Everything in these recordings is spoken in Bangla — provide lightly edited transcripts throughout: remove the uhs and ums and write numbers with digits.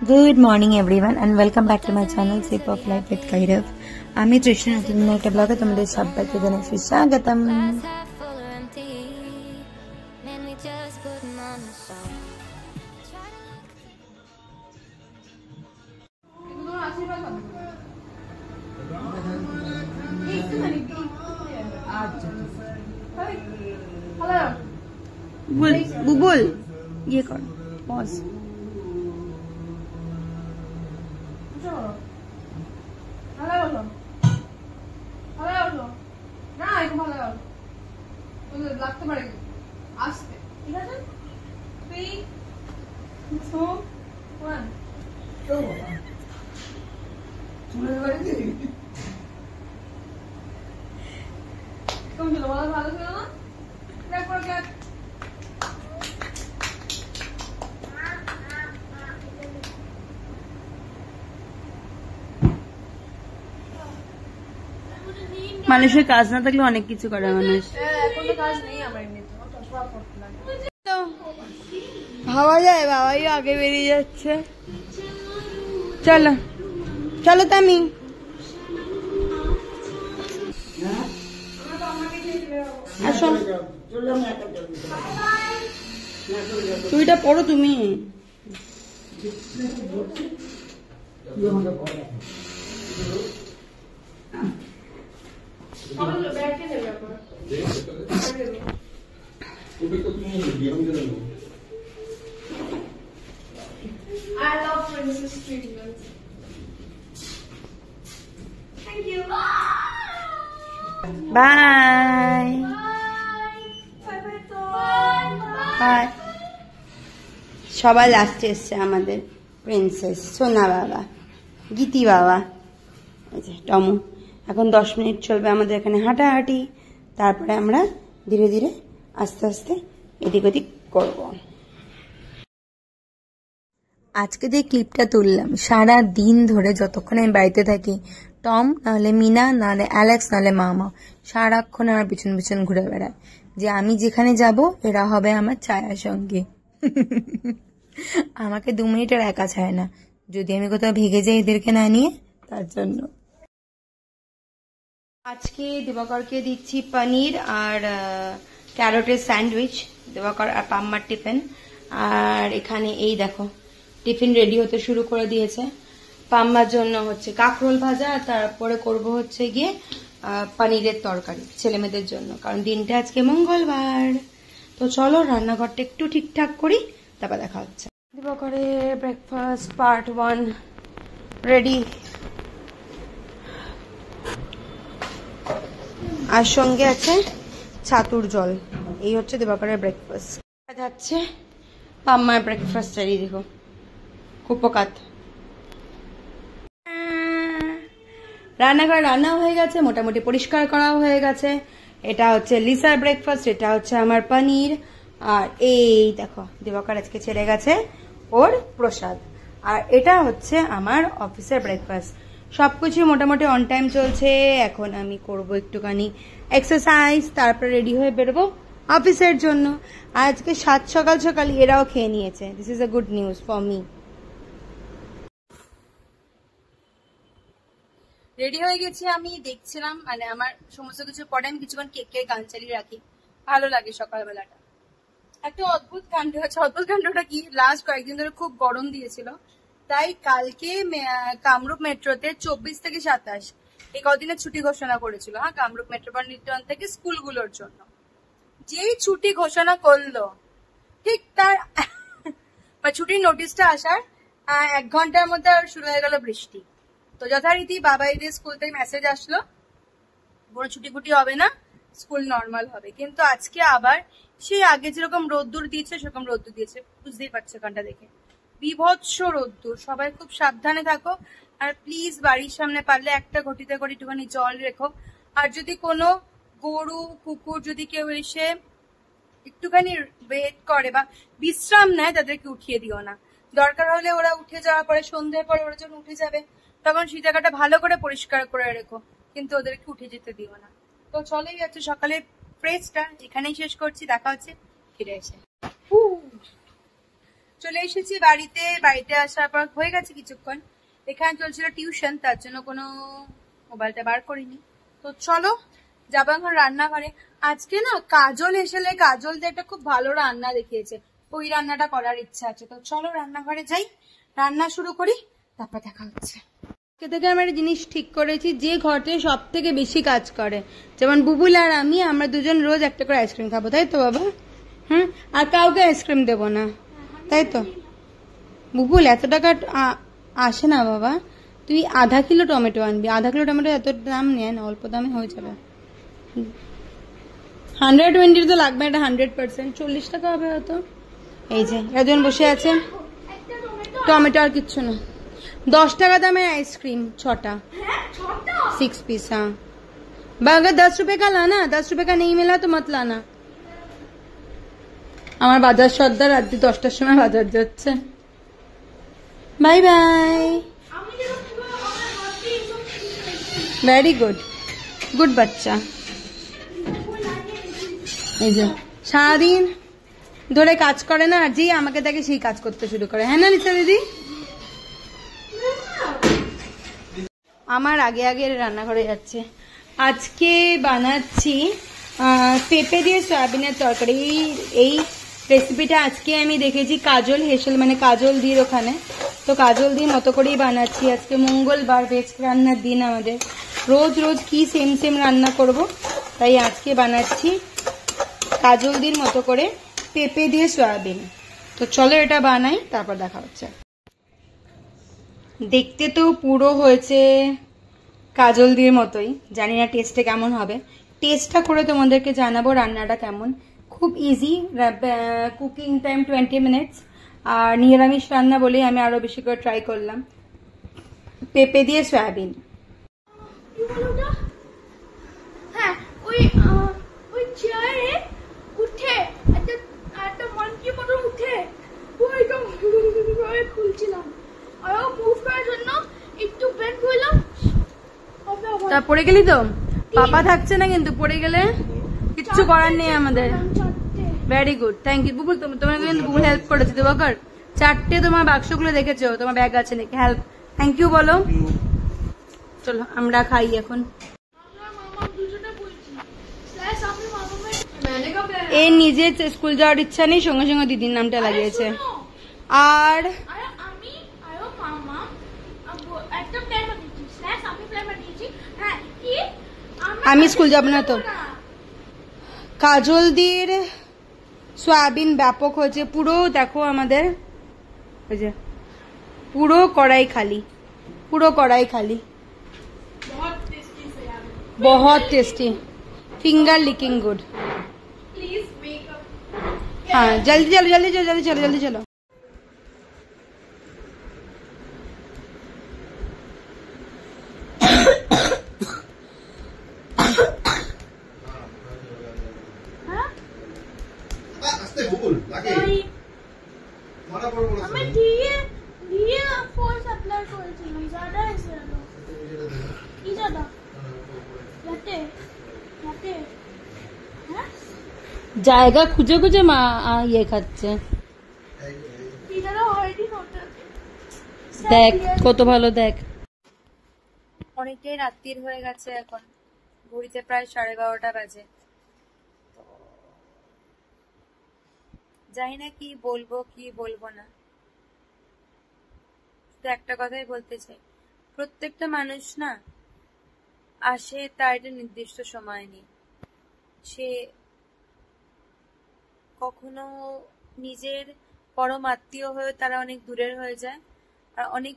Good morning everyone and welcome back to my channel Sip of Life with Kairav. আমি তৃষ্ণা নতুন একটা ব্লগে তোমাদের সবাইকে জানাচ্ছি স্বাগতম। বুবুল ये कर पॉज লাগতে পারে আসতে ঠিক আছে 3 2 1 চলে যাবে কি কোন ছিল বলা ভালো ছিল না দেখো কি মানুষের কাজ না থাকলে অনেক কিছু করে মানুষ। ভাবা যায় বাবাই আগে বেরিয়ে যাচ্ছে। চলো চলো তামি আসো, তুইটা পড়ো তুমি। I love princess treatment. Thank you. Bye. Bye. Bye. সবাই লাস্টে এসছে আমাদের প্রিন্সেস সোনা বাবা, গীতি বাবা, এই যে টমু। এখন 10 মিনিট চলবে আমাদের এখানে হাঁটাহাঁটি, তারপরে আমরা ধীরে ধীরে আস্তে আস্তে এদিক ওদিক করব। আজকে যে ক্লিপটা তুললাম, সারা দিন ধরে যতক্ষণ আমি বাড়িতে থাকি টম নাহলে মিনা নাহলে অ্যালেক্স নাহলে মামা সারাক্ষণ আমার পিছন পিছন ঘুরে বেড়ায় যে আমি যেখানে যাব এরা হবে আমার ছায়ার সঙ্গে। আমাকে 2 মিনিটের একা ছায় না, যদি আমি কোথাও ভেগে যাই এদেরকে না নিয়ে, তার জন্য। আজকে দিবাকরকে দিচ্ছি পনির আর ক্যারটের স্যান্ডউইচ, দিবাকর আর পাম্মার টিফিন। আর এখানে এই দেখো টিফিন রেডি হতে শুরু করে দিয়েছে। পাম্মার জন্য হচ্ছে কাঁকরোল ভাজা, আর তারপরে করব হচ্ছে গিয়ে পনিরের তরকারি ছেলে মেয়েদের জন্য, কারণ দিনটা আজকে মঙ্গলবার। তো চলো রান্নাঘরটা একটু ঠিকঠাক করি, তারপর দেখা হচ্ছে। দিবাকরের ব্রেকফাস্ট পার্ট 1 রেডি, আর সঙ্গে আছে ছাতুর জল। এই হচ্ছে দিবাকরের ব্রেকফাস্ট। যাচ্ছে পাম্মার ব্রেকফাস্ট রেডি, দেখো কুপকাত। রান্নাঘর রান্নাও হয়ে গেছে, মোটামুটি পরিষ্কার করাও হয়ে গেছে। এটা হচ্ছে লিসার ব্রেকফাস্ট, এটা হচ্ছে আমার পনির, আর এই দেখো দিবাকর আজকে ছেড়ে গেছে ওর প্রসাদ। আর এটা হচ্ছে আমার অফিসের ব্রেকফাস্ট। সবকিছু মোটামুটি অন টাইম চলছে। এখন আমি করব একটুখানি এক্সারসাইজ, তারপরে রেডি হয়ে বেরোবো অফিসের জন্য। আজকে সকাল সকাল এরাও খেয়ে নিয়েছে। This is a good news for me. Ready হয়ে গেছি আমি, দেখছিলাম মানে আমার সমস্ত কিছু পরে আমি কিছুক্ষণ কেকের গান চালিয়ে রাখি, ভালো লাগে সকালবেলাটা। একটা অদ্ভুত কাণ্ড হচ্ছে। অদ্ভুত কাণ্ডটা কি, লাস্ট কয়েকদিন ধরে খুব গরম দিয়েছিল, তাই কালকে কামরূপ মেট্রোতে 24 থেকে 27 এই কদিনের ছুটি ঘোষণা করেছিল। হ্যাঁ, কামরূপ মেট্রোপলিটন থেকে স্কুলগুলোর জন্য। যেই ছুটি ঘোষণা করলো ঠিক তার ছুটির নোটিশটা আসার 1 ঘন্টার মধ্যে শুরু হয়ে গেল বৃষ্টি। তো যথারীতি বাবাইদের স্কুল থেকে মেসেজ আসলো কোনো ছুটি ফুটি হবে না, স্কুল নর্মাল হবে। কিন্তু আজকে আবার সেই আগে যেরকম রোদ্দুর দিয়েছে সেরকম রোদ্দুর দিয়েছে, বুঝতেই পারছো এখানটা দেখে, বিভৎস রোদ্দুর। সবাই খুব সাবধানে থাকো, আর প্লিজ বাড়ির সামনে পারলে একটা ঘটিতে করে একটুখানি জল রেখো। আর যদি কোনো গরু কুকুর যদি কেউ এসে একটুখানি ওয়েট করে বা বিশ্রাম নেয়, তাদেরকে উঠিয়ে দিও না। দরকার হলে ওরা উঠে যাওয়ার পরে সন্ধ্যের পরে ওরা যখন উঠে যাবে তখন সেই জায়গাটা ভালো করে পরিষ্কার করে রেখো, কিন্তু ওদেরকে উঠে যেতে দিও না। তো চলেই যাচ্ছে সকালে ফ্রেশটা এখানেই শেষ করছি, দেখা হচ্ছে ফিরে এসে। চলে এসেছি বাড়িতে আসার পর হয়ে গেছে কিছুক্ষণ। এখানে চলছিল টিউশন, তার জন্য কোনো মোবাইলটা বার করিনি। তো চলো যাবো এখন রান্নাঘরে। আজকে না কাজল এসেলে কাজল দিয়ে একটা খুব ভালো রান্না দেখিয়েছে, ওই রান্নাটা করার ইচ্ছা আছে। তো চলো রান্নাঘরে যাই, রান্না শুরু করি, তারপর দেখা হচ্ছে। আজকে থেকে আমি একটা জিনিস ঠিক করেছি, যে ঘরে সব থেকে বেশি কাজ করে, যেমন বুবুল আর আমি, আমরা দুজন রোজ একটা করে আইসক্রিম খাবো, তাই তো বাবা? হ্যাঁ, আর কাউকে আইসক্রিম দেবো না, তাই তো? বুবুল এত টাকা আসে না বাবা, তুই আধা কিলো টমেটো আনবি। আধা কিলো টমেটো এত দাম নেয় না, অল্প দামে হয়ে যাবে। 120 তো লাগবে, এটা 100%। 40 টাকা হবে হয়তো। এই যে একজন বসে আছে, টমেটো আর কিচ্ছু না। 10 টাকা দামের आइसक्रीम 6टा, 6 पीस। हाँ, अगर 10 रुपए का लाना, 10 रुपए का नहीं मिला तो मत लाना। আমার বাজার সর্দার রাত্রি 10টার সময় বাজার যাচ্ছে। Bye bye. Very good, good বাচ্চা। এই যে সারাদিন ধরে কাজ করে না, আর যেই আমাকে দেখে সেই কাজ করতে শুরু করে। হ্যাঁ না লিসা দিদি? আমার আগে আগে রান্নাঘরে যাচ্ছে। আজকে বানাচ্ছি পেঁপে দিয়ে সয়াবিনের তরকারি। এই রেসিপিটা আজকে আমি দেখেছি কাজল হেসেল, মানে কাজল দির ওখানে, তো কাজল দিয়ে মতো করেই বানাচ্ছি। আজকে মঙ্গলবার, ভেজ রান্নার দিন আমাদের। রোজ রোজ কি সেম সেম রান্না করব, তাই আজকে বানাচ্ছি কাজল দির মতো করে পেঁপে দিয়ে সয়াবিন। তো চলো এটা বানাই, তারপর দেখা হচ্ছে। দেখতে তো পুরো হয়েছে কাজল দির মতোই, জানি না টেস্টে কেমন হবে। টেস্টটা করে তোমাদেরকে জানাবো রান্নাটা কেমন। খুব ইজি, কুকিং টাইম 20 মিনিটস। আর নিরামিষ রান্না বলেই আমি আরো বেশি করে ট্রাই করলাম। পেঁপে দিয়ে সয়াবিন। হ্যাঁ, ওই চেয়ারে উঠে একটা মনকি মতো উঠে ওইটা খুলছিলাম, আর মুভ করার জন্য একটু বেন্ড হইলাম, তা পড়ে গেলি তো? পাপা থাকছে না কিন্তু, পড়ে গেলে কিচ্ছু করার নেই আমাদের। Very good, thank you Bubul. তোমার কিন্তু বুবুল হেল্প করেছে দেবাকর। 4টে তোমার বাক্সগুলো দেখেছো, তোমার ব্যাগ আছে নাকি? হেল্প, থ্যাংক ইউ বলো। চলো আমরা খাই এখন। এর নিজের স্কুল যাওয়ার ইচ্ছা নেই, সঙ্গে সঙ্গে দিদির নামটা লাগিয়েছে। আর আমি স্কুল যাব না তো। কাজল দির সয়াবিন ব্যাপক হয়েছে পুরো, দেখো আমাদের ওই যে পুরো কড়াই খালি, পুরো কড়াই খালি। बहुत टेस्टी, फिंगर लिकिंग गुड। हाँ जल्दी चलो जल्दी चलो जल्दी चलो जल्दी चलो। জায়গা খুঁজে খুঁজে মা ইয়ে খাচ্ছে, দেখ কত ভালো। দেখ অনেকটাই রাত্রির হয়ে গেছে, এখন ঘড়িতে প্রায় 12:30 বাজে। জানি না কি বলবো কি বলবো না, শুধু একটা কথাই বলতে চাই, প্রত্যেকটা মানুষ না আসে তার একটা নির্দিষ্ট সময় নেই। সে কখনো নিজের পরম আত্মীয় হয়ে তারা অনেক দূরের হয়ে যায়, আর অনেক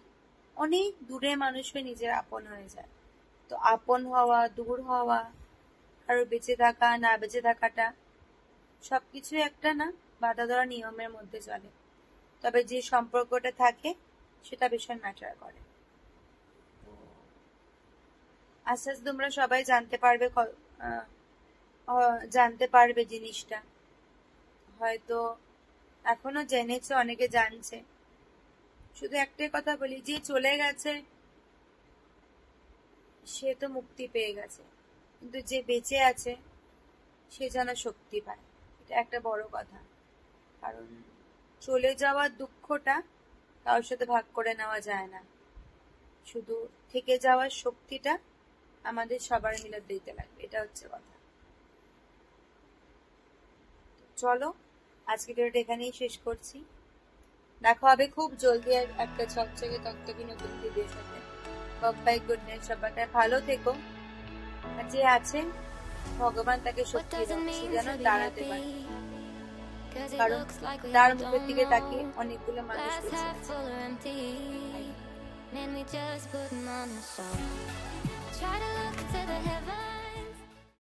অনেক দূরের মানুষ হয়ে নিজের আপন হয়ে যায়। তো আপন হওয়া, দূর হওয়া, আর বেঁচে থাকা না বেঁচে থাকাটা সবকিছু একটা না বাধা ধরা নিয়মের মধ্যে চলে। তবে যে সম্পর্কটা থাকে সেটা ভীষণ ম্যাটার করে। আস্তে আস্তে তোমরা সবাই জানতে পারবে জিনিসটা। হয়তো এখনো জেনেছে, অনেকে জানছে। শুধু একটাই কথা বলি, যে চলে গেছে সে তো মুক্তি পেয়ে গেছে, কিন্তু যে বেঁচে আছে সে যেন শক্তি পায়। এটা একটা বড় কথা, কারণ চলে যাওয়ার দুঃখটা কারোর সাথে ভাগ করে নেওয়া যায় না, শুধু থেকে যাওয়ার শক্তিটা আমাদের সবার মিলে দিতে লাগবে, এটা হচ্ছে কথা। চলো আজকে ভিডিওটা এখানেই শেষ করছি, দেখা হবে খুব জলদি আর একটা চকচকে তকতকে নতুন ভিডিওর সাথে। বাই, গুড নাইট, সবাই ভালো থেকো। আর যে আছে ভগবান তাকে শক্তি দাও, সে যেন দাঁড়াতে পারে, কারণ তার মুখের দিকে তাকিয়ে অনেকগুলো মানুষ বেঁচে আছে। Man, we just putting on a show. Try to look to the heavens.